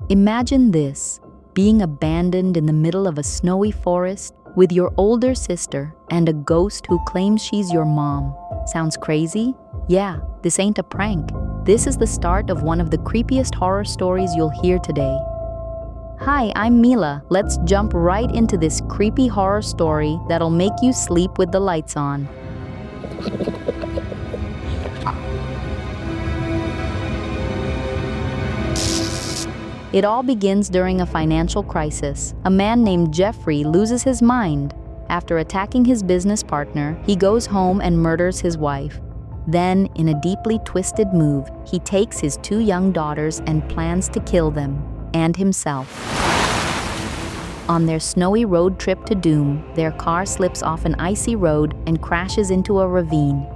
Imagine this, being abandoned in the middle of a snowy forest with your older sister and a ghost who claims she's your mom. Sounds crazy? Yeah, this ain't a prank. This is the start of one of the creepiest horror stories you'll hear today. Hi, I'm Mila. Let's jump right into this creepy horror story that'll make you sleep with the lights on. It all begins during a financial crisis. A man named Jeffrey loses his mind. After attacking his business partner, he goes home and murders his wife. Then, in a deeply twisted move, he takes his 2 young daughters and plans to kill them, and himself. On their snowy road trip to doom, their car slips off an icy road and crashes into a ravine.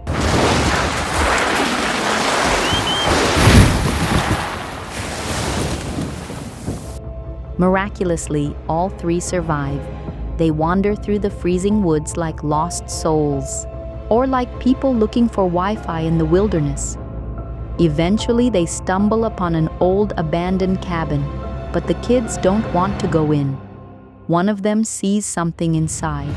Miraculously, all 3 survive. They wander through the freezing woods like lost souls, or like people looking for Wi-Fi in the wilderness. Eventually, they stumble upon an old abandoned cabin, but the kids don't want to go in. One of them sees something inside.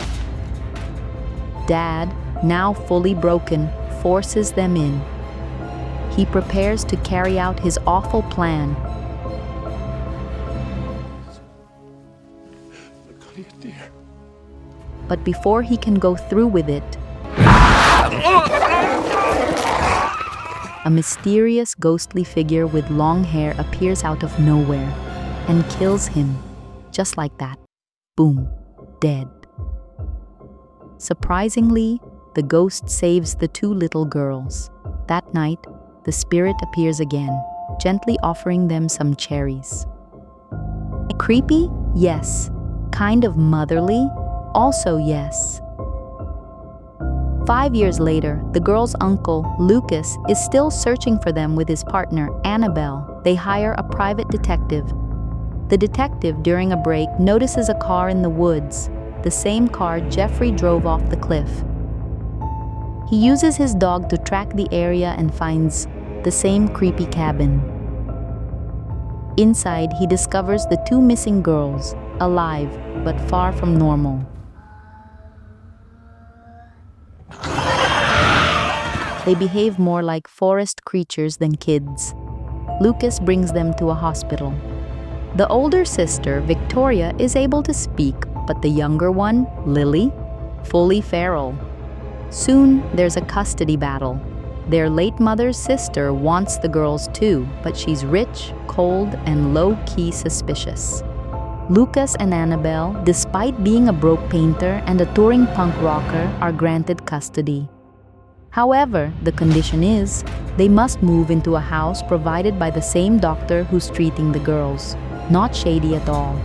Dad, now fully broken, forces them in. He prepares to carry out his awful plan. But before he can go through with it, a mysterious ghostly figure with long hair appears out of nowhere and kills him, just like that. Boom, dead. Surprisingly, the ghost saves the 2 little girls. That night, the spirit appears again, gently offering them some cherries. Creepy? Yes. Kind of motherly? Also yes. 5 years later, the girls' uncle, Lucas, is still searching for them with his partner, Annabelle. They hire a private detective. The detective, during a break, notices a car in the woods, the same car Jeffrey drove off the cliff. He uses his dog to track the area and finds the same creepy cabin. Inside, he discovers the 2 missing girls, alive but far from normal. They behave more like forest creatures than kids. Lucas brings them to a hospital. The older sister, Victoria, is able to speak, but the younger one, Lily, fully feral. Soon, there's a custody battle. Their late mother's sister wants the girls too, but she's rich, cold, and low-key suspicious. Lucas and Annabelle, despite being a broke painter and a touring punk rocker, are granted custody. However, the condition is, they must move into a house provided by the same doctor who's treating the girls. Not shady at all.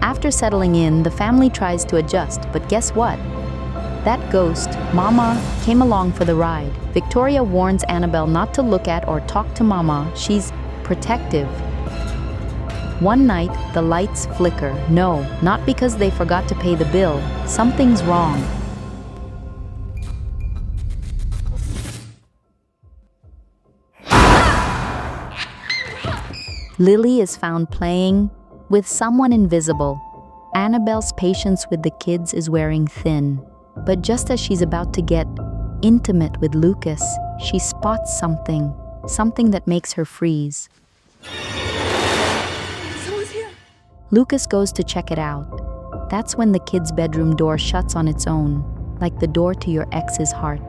After settling in, the family tries to adjust, but guess what? That ghost, Mama, came along for the ride. Victoria warns Annabelle not to look at or talk to Mama. She's protective. One night, the lights flicker. No, not because they forgot to pay the bill. Something's wrong. Lily is found playing with someone invisible. Annabelle's patience with the kids is wearing thin. But just as she's about to get intimate with Lucas, she spots something that makes her freeze. Someone's here. Lucas goes to check it out. That's when the kid's bedroom door shuts on its own, like the door to your ex's heart.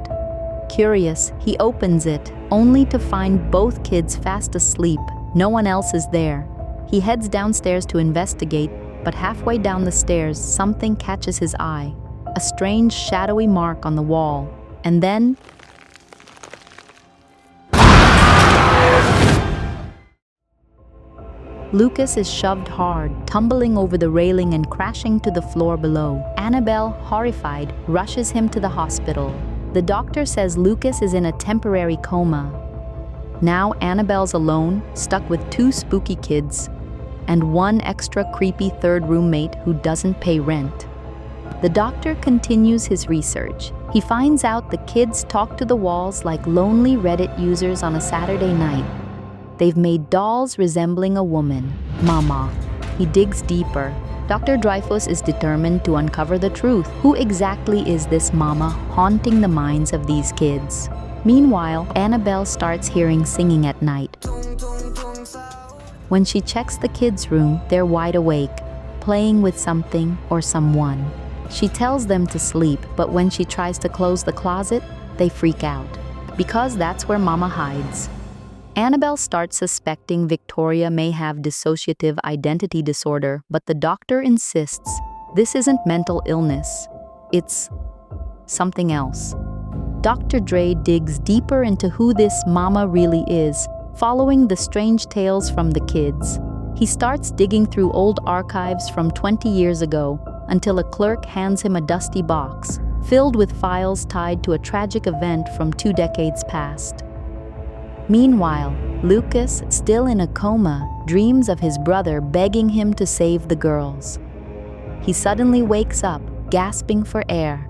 Curious, he opens it, only to find both kids fast asleep. No one else is there. He heads downstairs to investigate, but halfway down the stairs, something catches his eye. A strange, shadowy mark on the wall. And then... Lucas is shoved hard, tumbling over the railing and crashing to the floor below. Annabelle, horrified, rushes him to the hospital. The doctor says Lucas is in a temporary coma. Now Annabelle's alone, stuck with 2 spooky kids, and 1 extra creepy 3rd roommate who doesn't pay rent. The doctor continues his research. He finds out the kids talk to the walls like lonely Reddit users on a Saturday night. They've made dolls resembling a woman, Mama. He digs deeper. Dr. Dreyfus is determined to uncover the truth. Who exactly is this Mama haunting the minds of these kids? Meanwhile, Annabelle starts hearing singing at night. When she checks the kids' room, they're wide awake, playing with something or someone. She tells them to sleep, but when she tries to close the closet, they freak out, because that's where Mama hides. Annabelle starts suspecting Victoria may have dissociative identity disorder, but the doctor insists this isn't mental illness, it's something else. Dr. Dre digs deeper into who this Mama really is, following the strange tales from the kids. He starts digging through old archives from 20 years ago until a clerk hands him a dusty box filled with files tied to a tragic event from 2 decades past. Meanwhile, Lucas, still in a coma, dreams of his brother begging him to save the girls. He suddenly wakes up, gasping for air.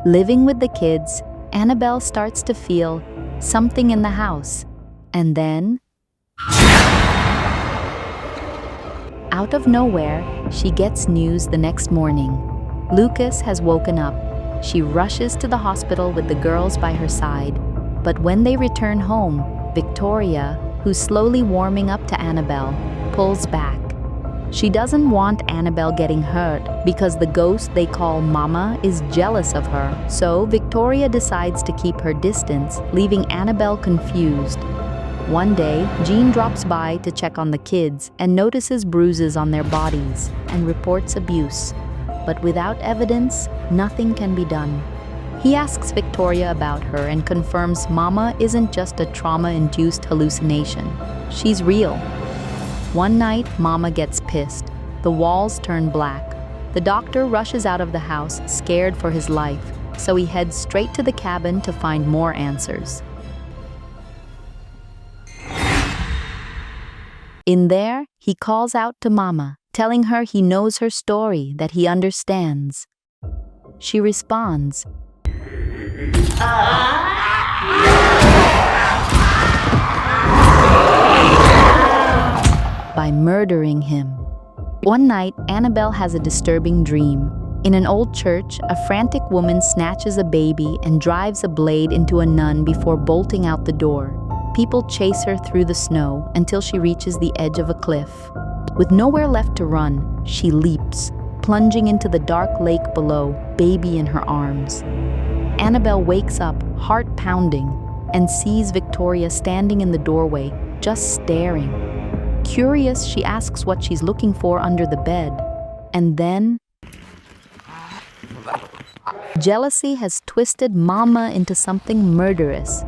Living with the kids, Annabelle starts to feel something in the house, and then, out of nowhere, she gets news the next morning. Lucas has woken up. She rushes to the hospital with the girls by her side. But when they return home, Victoria, who's slowly warming up to Annabelle, pulls back. She doesn't want Annabelle getting hurt because the ghost they call Mama is jealous of her. So Victoria decides to keep her distance, leaving Annabelle confused. One day, Jean drops by to check on the kids and notices bruises on their bodies and reports abuse. But without evidence, nothing can be done. He asks Victoria about her and confirms Mama isn't just a trauma-induced hallucination. She's real. One night, Mama gets pissed. The walls turn black. The doctor rushes out of the house, scared for his life, so he heads straight to the cabin to find more answers. In there, he calls out to Mama, telling her he knows her story, that he understands. She responds by murdering him. One night, Annabelle has a disturbing dream. In an old church, a frantic woman snatches a baby and drives a blade into a nun before bolting out the door. People chase her through the snow until she reaches the edge of a cliff. With nowhere left to run, she leaps, plunging into the dark lake below, baby in her arms. Annabelle wakes up, heart pounding, and sees Victoria standing in the doorway, just staring. Curious, she asks what she's looking for under the bed. And then, jealousy has twisted Mama into something murderous.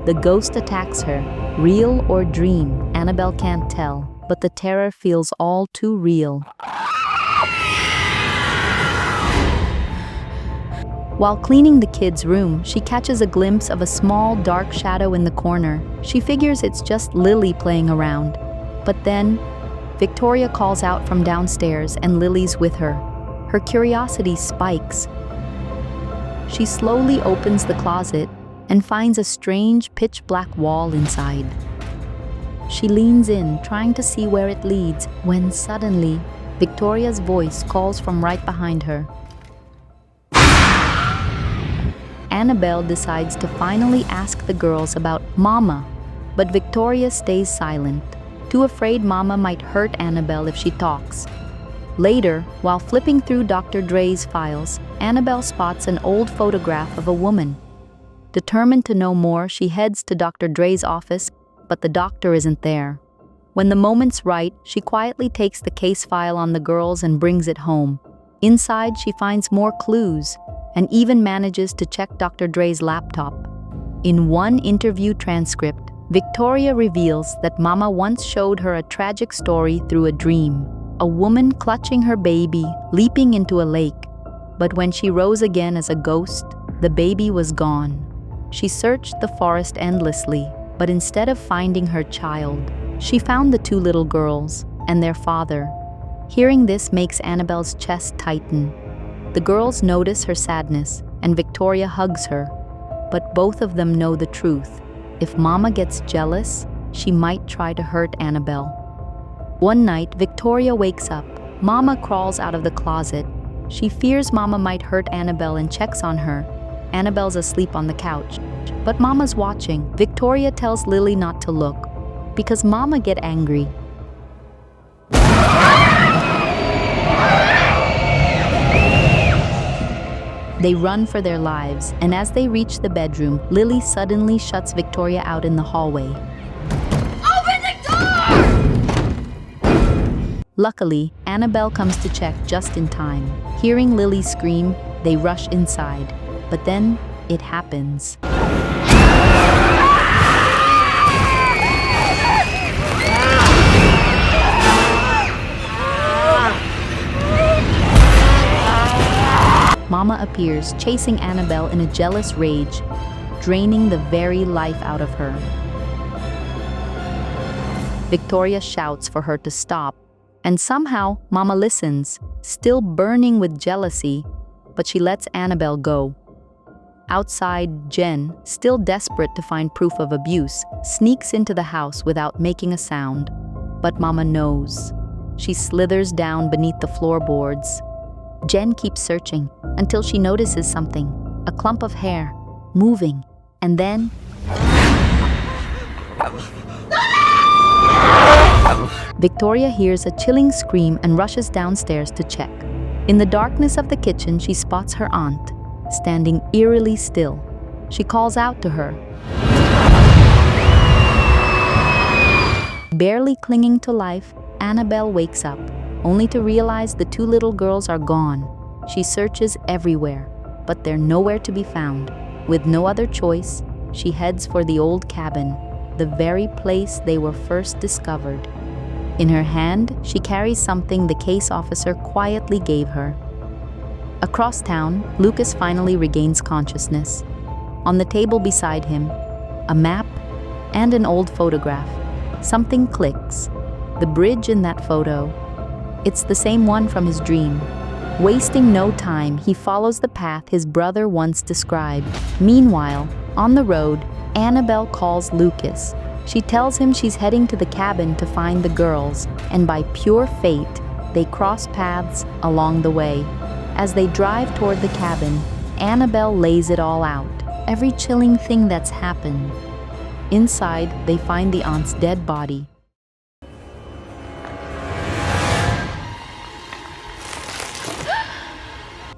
The ghost attacks her, real or dream, Annabelle can't tell, but the terror feels all too real. While cleaning the kids' room, she catches a glimpse of a small, dark shadow in the corner. She figures it's just Lily playing around. But then, Victoria calls out from downstairs and Lily's with her. Her curiosity spikes. She slowly opens the closet and finds a strange pitch-black wall inside. She leans in, trying to see where it leads, when suddenly, Victoria's voice calls from right behind her. Annabelle decides to finally ask the girls about Mama, but Victoria stays silent, too afraid Mama might hurt Annabelle if she talks. Later, while flipping through Dr. Dre's files, Annabelle spots an old photograph of a woman. Determined to know more, she heads to Dr. Dre's office, but the doctor isn't there. When the moment's right, she quietly takes the case file on the girls and brings it home. Inside, she finds more clues and even manages to check Dr. Dre's laptop. In one interview transcript, Victoria reveals that Mama once showed her a tragic story through a dream. A woman clutching her baby, leaping into a lake. But when she rose again as a ghost, the baby was gone. She searched the forest endlessly, but instead of finding her child, she found the 2 little girls and their father. Hearing this makes Annabelle's chest tighten. The girls notice her sadness, and Victoria hugs her. But both of them know the truth. If Mama gets jealous, she might try to hurt Annabelle. One night, Victoria wakes up. Mama crawls out of the closet. She fears Mama might hurt Annabelle and checks on her. Annabelle's asleep on the couch, but Mama's watching. Victoria tells Lily not to look, because Mama get angry. They run for their lives, and as they reach the bedroom, Lily suddenly shuts Victoria out in the hallway. Open the door! Luckily, Annabelle comes to check just in time. Hearing Lily scream, they rush inside. But then, it happens. Mama appears, chasing Annabelle in a jealous rage, draining the very life out of her. Victoria shouts for her to stop, and somehow Mama listens, still burning with jealousy, but she lets Annabelle go. Outside, Jen, still desperate to find proof of abuse, sneaks into the house without making a sound. But Mama knows. She slithers down beneath the floorboards. Jen keeps searching until she notices something, a clump of hair, moving, and then... Victoria hears a chilling scream and rushes downstairs to check. In the darkness of the kitchen, she spots her aunt, standing eerily still. She calls out to her. Barely clinging to life, Annabelle wakes up, only to realize the two little girls are gone. She searches everywhere, but they're nowhere to be found. With no other choice, she heads for the old cabin, the very place they were first discovered. In her hand, she carries something the case officer quietly gave her. Across town, Lucas finally regains consciousness. On the table beside him, a map and an old photograph. Something clicks. The bridge in that photo, it's the same one from his dream. Wasting no time, he follows the path his brother once described. Meanwhile, on the road, Annabelle calls Lucas. She tells him she's heading to the cabin to find the girls, and by pure fate, they cross paths along the way. As they drive toward the cabin, Annabelle lays it all out, every chilling thing that's happened. Inside, they find the aunt's dead body.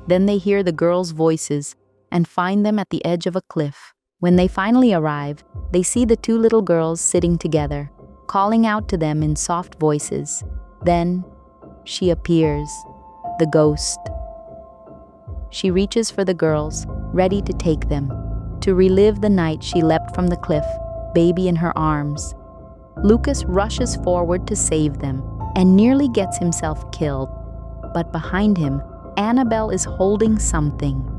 Then they hear the girls' voices and find them at the edge of a cliff. When they finally arrive, they see the two little girls sitting together, calling out to them in soft voices. Then, she appears, the ghost. She reaches for the girls, ready to take them, to relive the night she leapt from the cliff, baby in her arms. Lucas rushes forward to save them and nearly gets himself killed. But behind him, Annabelle is holding something.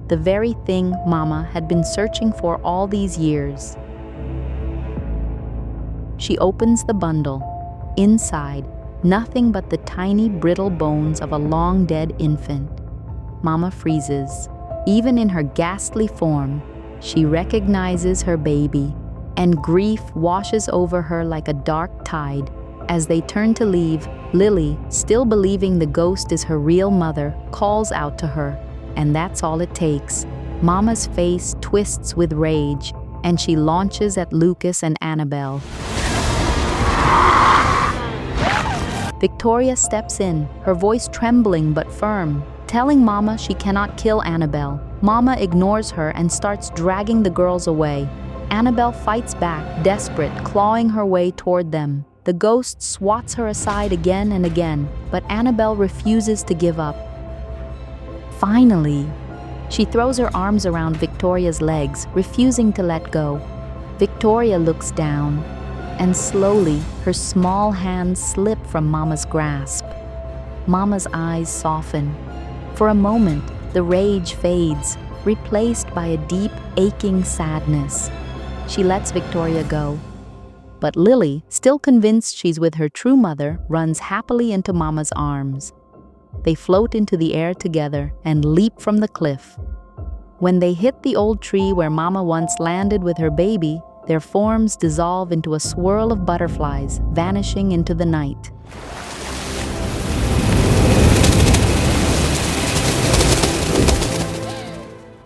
The very thing Mama had been searching for all these years. She opens the bundle. Inside, nothing but the tiny, brittle bones of a long-dead infant. Mama freezes. Even in her ghastly form, she recognizes her baby, and grief washes over her like a dark tide. As they turn to leave, Lily, still believing the ghost is her real mother, calls out to her. And that's all it takes. Mama's face twists with rage, and she launches at Lucas and Annabelle. Victoria steps in, her voice trembling but firm, telling Mama she cannot kill Annabelle. Mama ignores her and starts dragging the girls away. Annabelle fights back, desperate, clawing her way toward them. The ghost swats her aside again and again, but Annabelle refuses to give up. Finally, she throws her arms around Victoria's legs, refusing to let go. Victoria looks down, and slowly, her small hands slip from Mama's grasp. Mama's eyes soften. For a moment, the rage fades, replaced by a deep, aching sadness. She lets Victoria go. But Lily, still convinced she's with her true mother, runs happily into Mama's arms. They float into the air together and leap from the cliff. When they hit the old tree where Mama once landed with her baby, Their forms dissolve into a swirl of butterflies, vanishing into the night.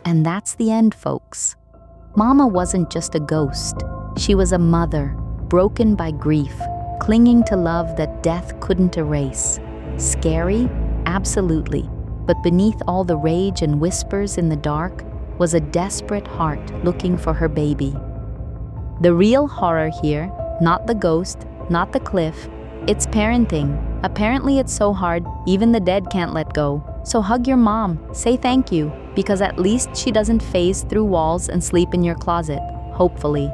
And that's the end, folks. Mama wasn't just a ghost. She was a mother, broken by grief, clinging to love that death couldn't erase. Scary? Absolutely. But beneath all the rage and whispers in the dark was a desperate heart looking for her baby. The real horror here, not the ghost, not the cliff, it's parenting. Apparently it's so hard, even the dead can't let go. So hug your mom, say thank you, because at least she doesn't phase through walls and sleep in your closet, hopefully.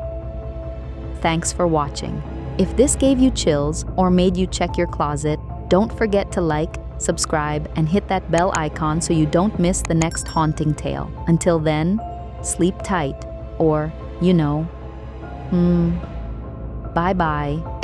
Thanks for watching. If this gave you chills or made you check your closet, don't forget to like, subscribe, and hit that bell icon so you don't miss the next haunting tale. Until then, sleep tight, or, bye-bye.